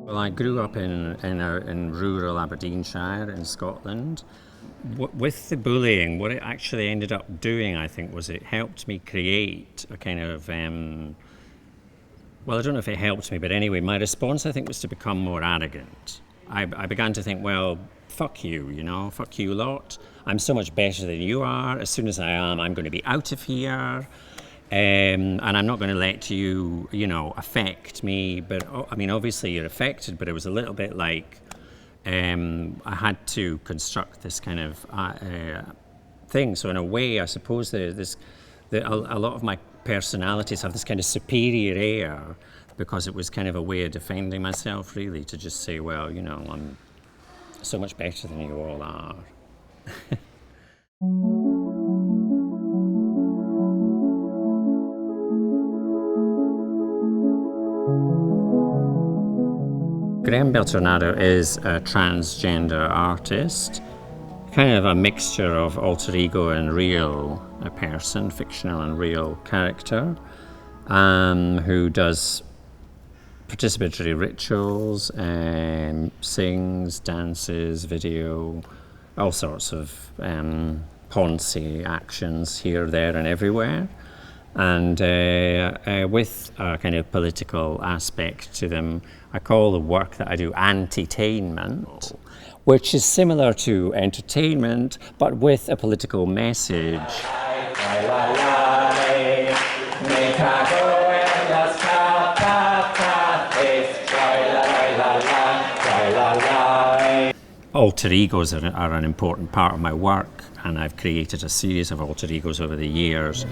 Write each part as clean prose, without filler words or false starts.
Well, I grew up in rural Aberdeenshire in Scotland. With the bullying, what it actually ended up doing, I think, was it helped me create a kind of, well, I don't know if it helped me, but anyway, my response, I think, was to become more arrogant. I began to think, well, fuck you, fuck you lot. I'm so much better than you are. As soon as I am, I'm going to be out of here. And I'm not going to let you, affect me. But, obviously you're affected, but it was a little bit like I had to construct this kind of thing. So in a way, I suppose a lot of my personalities have this kind of superior air because it was kind of a way of defending myself, really, to just say, well, I'm so much better than you all are. Graham Beltranado is a transgender artist, kind of a mixture of alter ego and real person, fictional and real character, who does participatory rituals, sings, dances, video, all sorts of poncy actions here, there and everywhere. And with a kind of political aspect to them. I call the work that I do anti-tainment, which is similar to entertainment, but with a political message. Alter egos are an important part of my work, and I've created a series of alter egos over the years.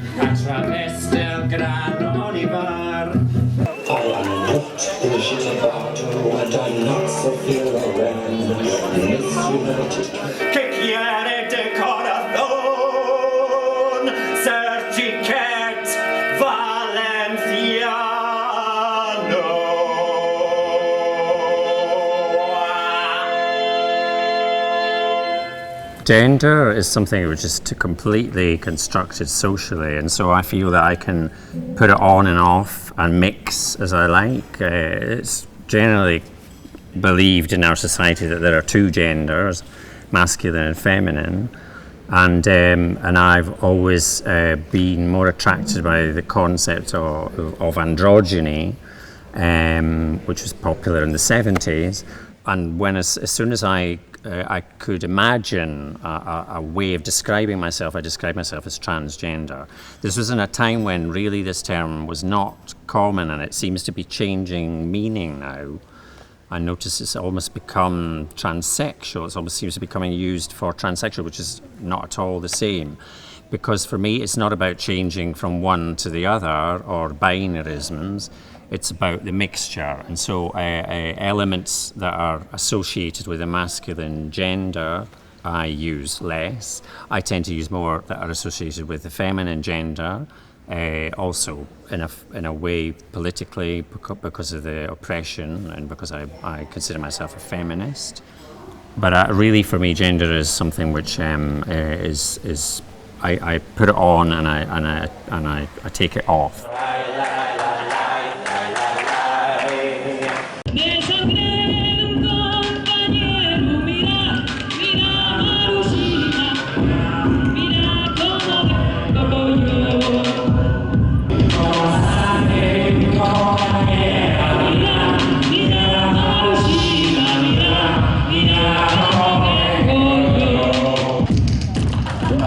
Gender is something which is completely constructed socially, and so I feel that I can put it on and off and mix as I like. It's generally believed in our society that there are two genders, masculine and feminine, and I've always been more attracted by the concept of androgyny, which was popular in the 70s. And as soon as I could imagine a way of describing myself, I described myself as transgender. This was in a time when really this term was not common, and it seems to be changing meaning now. I notice it's almost become transsexual. It almost seems to be becoming used for transsexual, which is not at all the same. Because for me, it's not about changing from one to the other or binarisms. It's about the mixture, and so elements that are associated with the masculine gender I use less. I tend to use more that are associated with the feminine gender, also in a way politically because of the oppression and because I consider myself a feminist. But really, for me, gender is something which is I put it on and I take it off.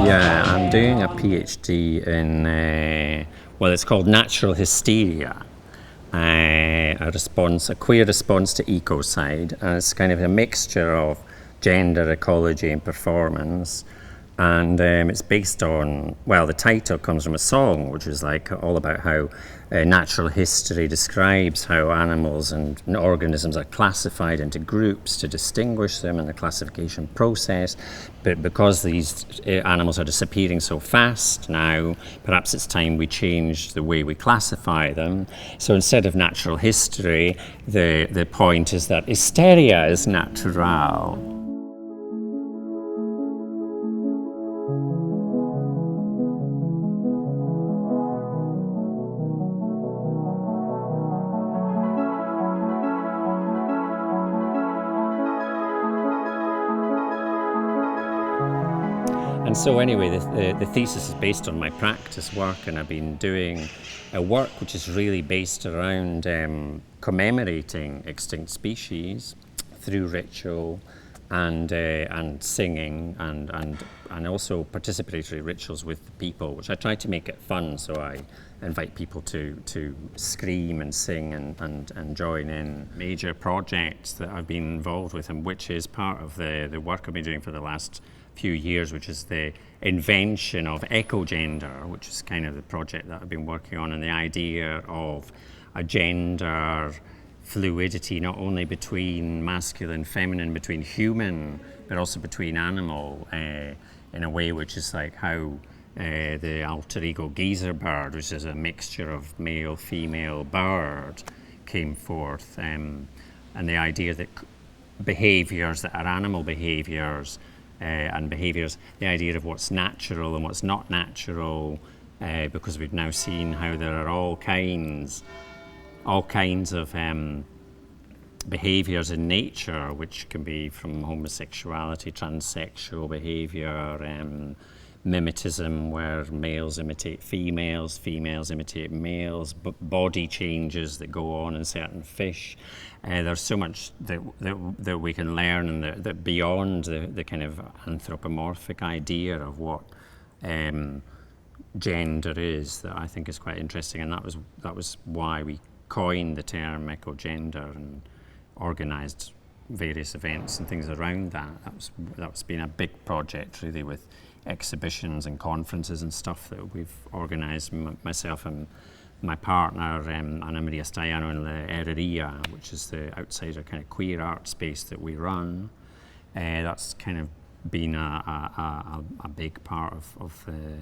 Yeah, I'm doing a PhD in, it's called natural hysteria, a queer response to ecocide, and it's kind of a mixture of gender, ecology and performance. And it's based on, the title comes from a song, which is all about how natural history describes how animals and organisms are classified into groups to distinguish them in the classification process. But because these animals are disappearing so fast now, perhaps it's time we change the way we classify them. So instead of natural history, the point is that hysteria is natural. And so anyway, the thesis is based on my practice work, and I've been doing a work which is really based around commemorating extinct species through ritual and singing and also participatory rituals with the people, which I try to make it fun. So I invite people to scream and sing and join in major projects that I've been involved with, and which is part of the work I've been doing for the last few years, which is the invention of eco-gender, which is kind of the project that I've been working on, and the idea of a gender fluidity, not only between masculine, feminine, between human, but also between animal, in a way which is like how the alter ego geezer bird, which is a mixture of male, female bird, came forth, and the idea that behaviors that are animal behaviors and behaviors, the idea of what's natural and what's not natural, because we've now seen how there are all kinds of behaviors in nature, which can be from homosexuality, transsexual behavior, mimetism, where males imitate females, females imitate males, body changes that go on in certain fish. There's so much that we can learn, and that beyond the kind of anthropomorphic idea of what gender is, that I think is quite interesting, and that was why we coined the term eco-gender and organised various events and things around that. That's been a big project, really, with exhibitions and conferences and stuff that we've organised, myself and my partner, Ana Maria Staiano, in the Herreria, which is the outsider kind of queer art space that we run. That's kind of been a big part of the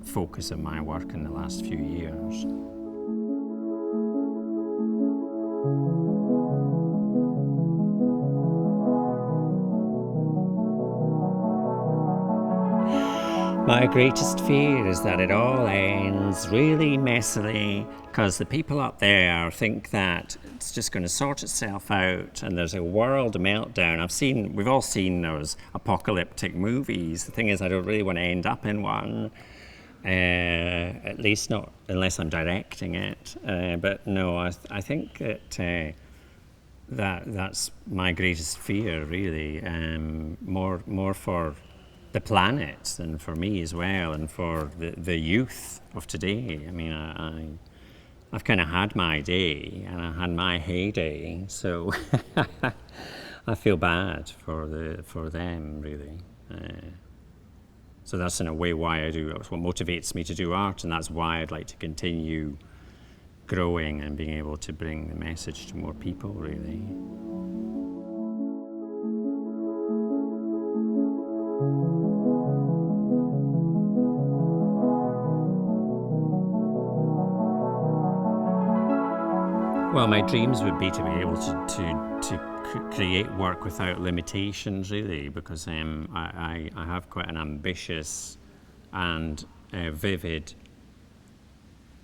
focus of my work in the last few years. My greatest fear is that it all ends really messily, because the people up there think that it's just going to sort itself out and there's a world meltdown. We've all seen those apocalyptic movies. The thing is, I don't really want to end up in one, at least not unless I'm directing it. But no, I think that that's my greatest fear, really, more for the planet than for me as well, and for the youth of today. I mean, I've kind of had my day, and I had my heyday, so I feel bad for them, really. So that's in a way why I do. That's what motivates me to do art, and that's why I'd like to continue growing and being able to bring the message to more people, really. Well, my dreams would be to be able to create work without limitations, really, because I have quite an ambitious and vivid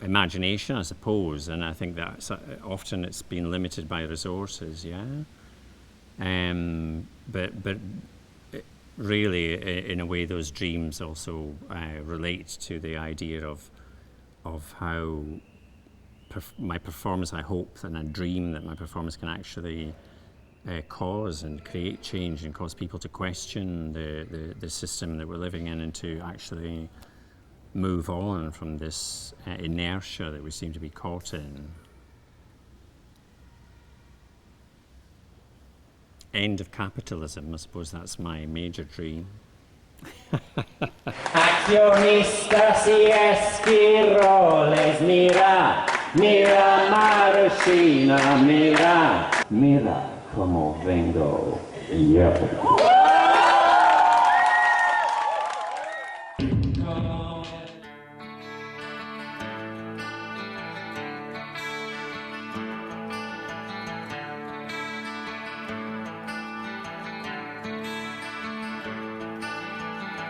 imagination, I suppose, and I think that often it's been limited by resources, yeah. But really, in a way, those dreams also relate to the idea of how my performance, I hope, and I dream that my performance can actually cause and create change and cause people to question the system that we're living in, and to actually move on from this inertia that we seem to be caught in. End of capitalism, I suppose that's my major dream. Accionistas y esquiroles, mira, mira Marchina, mira, mira como vengo yo.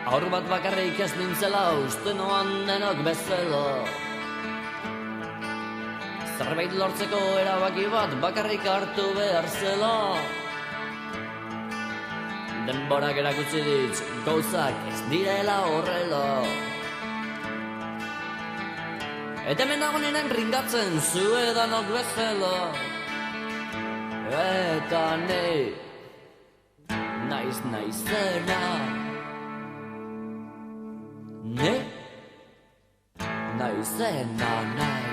Haur bat bakarrik ez nintzela uste noan denok bezala. Zerbait lortzeko erabaki bat bakarrik hartu behar zela. Denborak erakutsi dit, gauzak ez direla horrela. Eta hemen dago ninen ringatzen zu edanok bezala. Eta ni naiz naizena. Ni naizena naiz.